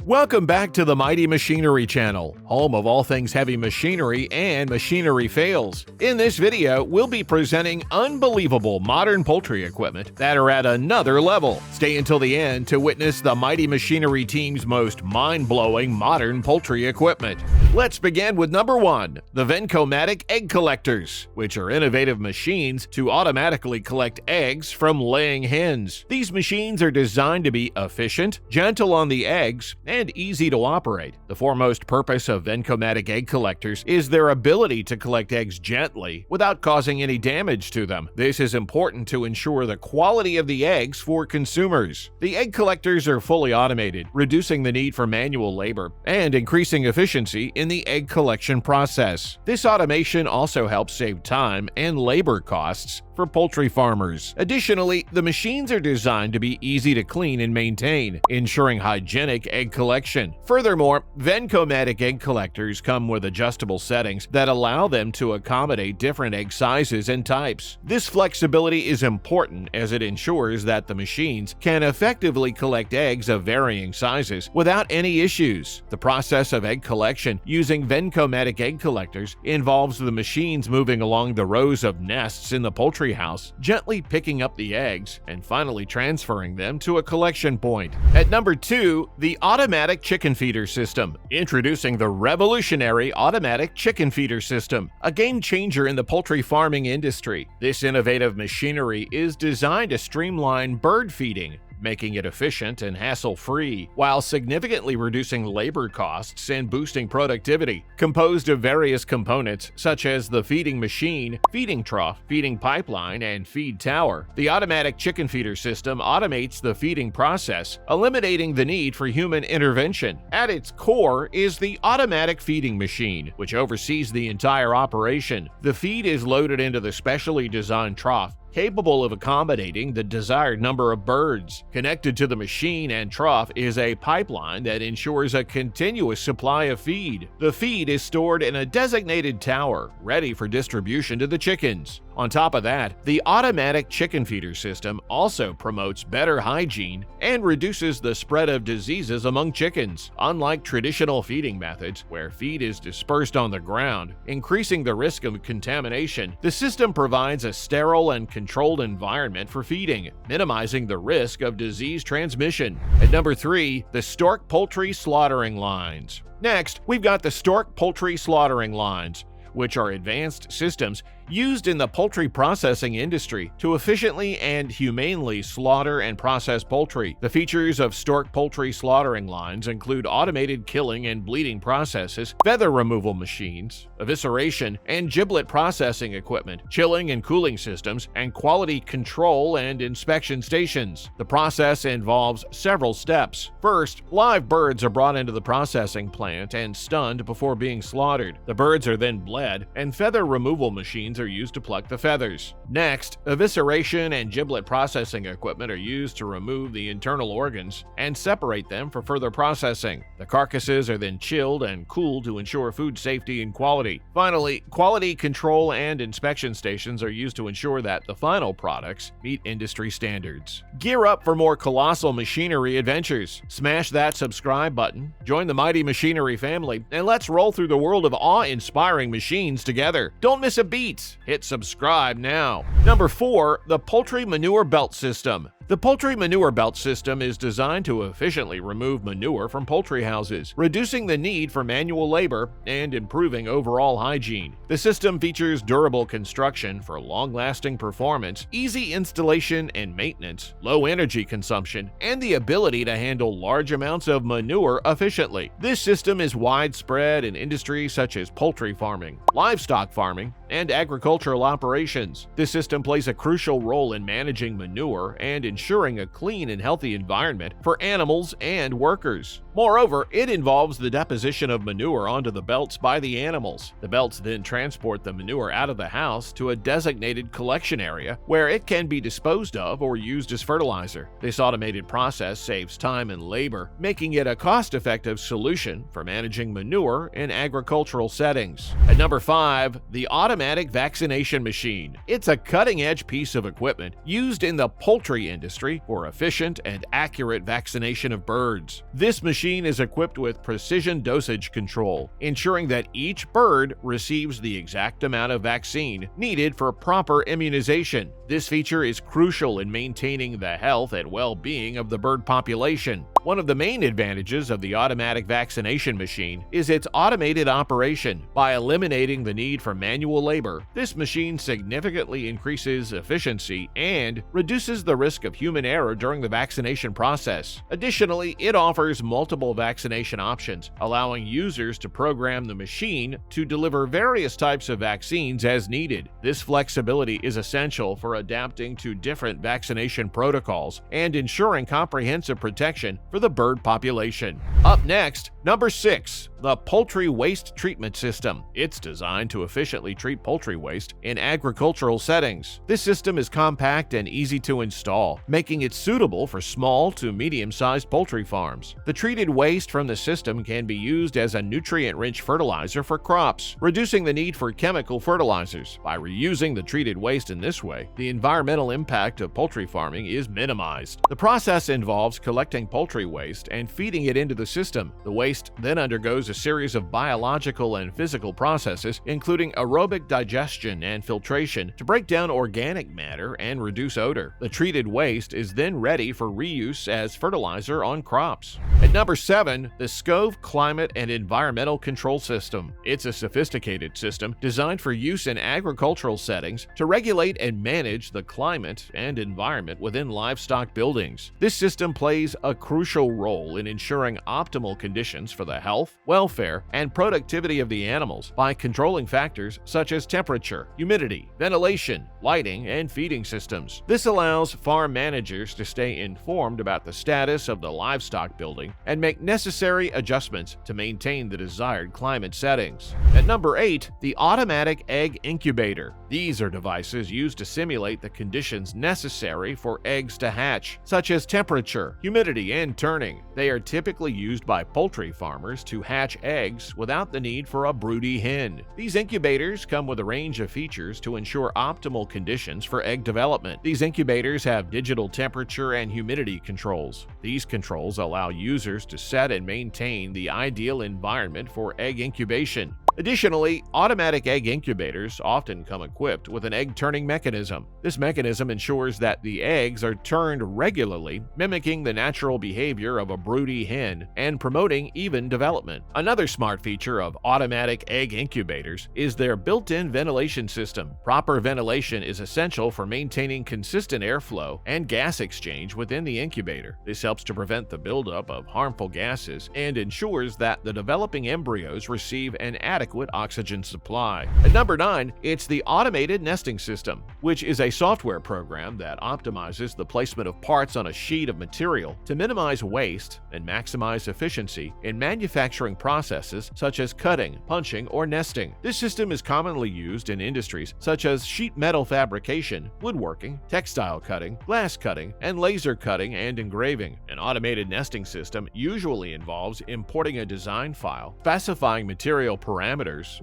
Welcome back to the Mighty Machinery channel, home of all things heavy machinery and machinery fails. In this video, we'll be presenting unbelievable modern poultry equipment that are at another level. Stay until the end to witness the Mighty Machinery team's most mind-blowing modern poultry equipment. Let's begin with number 1, the Vencomatic egg collectors, which are innovative machines to automatically collect eggs from laying hens. These machines are designed to be efficient, gentle on the eggs, and easy to operate. The foremost purpose of Vencomatic egg collectors is their ability to collect eggs gently without causing any damage to them. This is important to ensure the quality of the eggs for consumers. The egg collectors are fully automated, reducing the need for manual labor and increasing efficiency in the egg collection process. This automation also helps save time and labor costs for poultry farmers. Additionally, the machines are designed to be easy to clean and maintain, ensuring hygienic egg collection. Furthermore, Vencomatic egg collectors come with adjustable settings that allow them to accommodate different egg sizes and types. This flexibility is important as it ensures that the machines can effectively collect eggs of varying sizes without any issues. The process of egg collection using Vencomatic egg collectors involves the machines moving along the rows of nests in the poultry house, gently picking up the eggs and finally transferring them to a collection point. At number 2, the automatic chicken feeder system. Introducing the revolutionary automatic chicken feeder system, a game changer in the poultry farming industry. This innovative machinery is designed to streamline bird feeding, making it efficient and hassle-free, while significantly reducing labor costs and boosting productivity. Composed of various components such as the feeding machine, feeding trough, feeding pipeline, and feed tower, the automatic chicken feeder system automates the feeding process, eliminating the need for human intervention. At its core is the automatic feeding machine, which oversees the entire operation. The feed is loaded into the specially designed trough, capable of accommodating the desired number of birds. Connected to the machine and trough is a pipeline that ensures a continuous supply of feed. The feed is stored in a designated tower, ready for distribution to the chickens. On top of that, the automatic chicken feeder system also promotes better hygiene and reduces the spread of diseases among chickens. Unlike traditional feeding methods, where feed is dispersed on the ground, increasing the risk of contamination, the system provides a sterile and controlled environment for feeding, minimizing the risk of disease transmission. At number 3, the Stork Poultry Slaughtering Lines. Next, we've got the Stork Poultry Slaughtering Lines, which are advanced systems used in the poultry processing industry to efficiently and humanely slaughter and process poultry. The features of Stork Poultry Slaughtering Lines include automated killing and bleeding processes, feather removal machines, evisceration and giblet processing equipment, chilling and cooling systems, and quality control and inspection stations. The process involves several steps. First, live birds are brought into the processing plant and stunned before being slaughtered. The birds are then bled, and feather removal machines are used to pluck the feathers. Next, evisceration and giblet processing equipment are used to remove the internal organs and separate them for further processing. The carcasses are then chilled and cooled to ensure food safety and quality. Finally, quality control and inspection stations are used to ensure that the final products meet industry standards. Gear up for more colossal machinery adventures. Smash that subscribe button, join the Mighty Machinery family, and let's roll through the world of awe-inspiring machines together. Don't miss a beat. Hit subscribe now. Number 4, the Poultry Manure Belt System. The Poultry Manure Belt System is designed to efficiently remove manure from poultry houses, reducing the need for manual labor and improving overall hygiene. The system features durable construction for long-lasting performance, easy installation and maintenance, low energy consumption, and the ability to handle large amounts of manure efficiently. This system is widespread in industries such as poultry farming, livestock farming, and agricultural operations. This system plays a crucial role in managing manure and ensuring a clean and healthy environment for animals and workers. Moreover, it involves the deposition of manure onto the belts by the animals. The belts then transport the manure out of the house to a designated collection area where it can be disposed of or used as fertilizer. This automated process saves time and labor, making it a cost-effective solution for managing manure in agricultural settings. At number 5, the automatic vaccination machine. It's a cutting-edge piece of equipment used in the poultry industry industry for efficient and accurate vaccination of birds. This machine is equipped with precision dosage control, ensuring that each bird receives the exact amount of vaccine needed for proper immunization. This feature is crucial in maintaining the health and well-being of the bird population. One of the main advantages of the automatic vaccination machine is its automated operation. By eliminating the need for manual labor, this machine significantly increases efficiency and reduces the risk of human error during the vaccination process. Additionally, it offers multiple vaccination options, allowing users to program the machine to deliver various types of vaccines as needed. This flexibility is essential for adapting to different vaccination protocols and ensuring comprehensive protection for the bird population. Up next, number 6, the Poultry Waste Treatment System. It's designed to efficiently treat poultry waste in agricultural settings. This system is compact and easy to install, making it suitable for small to medium-sized poultry farms. The treated waste from the system can be used as a nutrient-rich fertilizer for crops, reducing the need for chemical fertilizers. By reusing the treated waste in this way, the environmental impact of poultry farming is minimized. The process involves collecting poultry waste and feeding it into the system. The waste then undergoes a series of biological and physical processes, including aerobic digestion and filtration, to break down organic matter and reduce odor. The treated waste is then ready for reuse as fertilizer on crops. At number 7, the Scove Climate and Environmental Control System. It's a sophisticated system designed for use in agricultural settings to regulate and manage the climate and environment within livestock buildings. This system plays a crucial role in ensuring optimal conditions for the health, welfare, and productivity of the animals by controlling factors such as temperature, humidity, ventilation, lighting, and feeding systems. This allows farm managers to stay informed about the status of the livestock building and make necessary adjustments to maintain the desired climate settings. At number 8, the Automatic Egg Incubator. These are devices used to simulate the conditions necessary for eggs to hatch, such as temperature, humidity, and turning. They are typically used by poultry farmers to hatch eggs without the need for a broody hen. These incubators come with a range of features to ensure optimal conditions for egg development. These incubators have digital temperature and humidity controls. These controls allow users to set and maintain the ideal environment for egg incubation. Additionally, automatic egg incubators often come equipped with an egg-turning mechanism. This mechanism ensures that the eggs are turned regularly, mimicking the natural behavior of a broody hen and promoting even development. Another smart feature of automatic egg incubators is their built-in ventilation system. Proper ventilation is essential for maintaining consistent airflow and gas exchange within the incubator. This helps to prevent the buildup of harmful gases and ensures that the developing embryos receive an adequate oxygen supply. At number 9, it's the Automated Nesting System, which is a software program that optimizes the placement of parts on a sheet of material to minimize waste and maximize efficiency in manufacturing processes such as cutting, punching, or nesting. This system is commonly used in industries such as sheet metal fabrication, woodworking, textile cutting, glass cutting, and laser cutting and engraving. An automated nesting system usually involves importing a design file, specifying material parameters,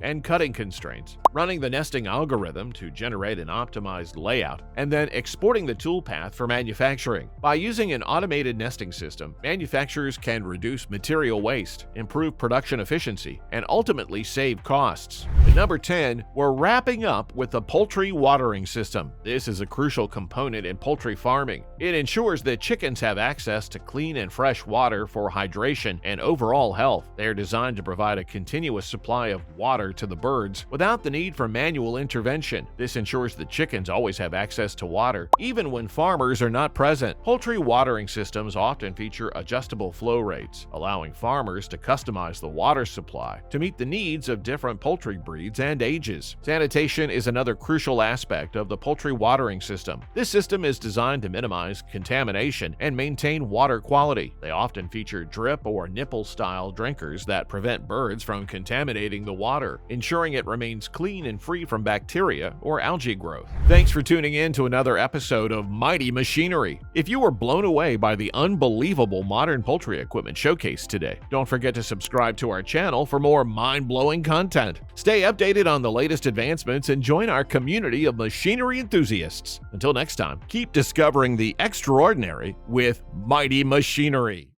and cutting constraints, running the nesting algorithm to generate an optimized layout, and then exporting the toolpath for manufacturing. By using an automated nesting system, manufacturers can reduce material waste, improve production efficiency, and ultimately save costs. At number 10, we're wrapping up with the Poultry Watering System. This is a crucial component in poultry farming. It ensures that chickens have access to clean and fresh water for hydration and overall health. They are designed to provide a continuous supply of water to the birds without the need for manual intervention. This ensures that chickens always have access to water, even when farmers are not present. Poultry watering systems often feature adjustable flow rates, allowing farmers to customize the water supply to meet the needs of different poultry breeds and ages. Sanitation is another crucial aspect of the poultry watering system. This system is designed to minimize contamination and maintain water quality. They often feature drip or nipple-style drinkers that prevent birds from contaminating the water, ensuring it remains clean and free from bacteria or algae growth. Thanks for tuning in to another episode of Mighty Machinery. If you were blown away by the unbelievable modern poultry equipment showcased today, don't forget to subscribe to our channel for more mind-blowing content. Stay updated on the latest advancements and join our community of machinery enthusiasts. Until next time, keep discovering the extraordinary with Mighty Machinery.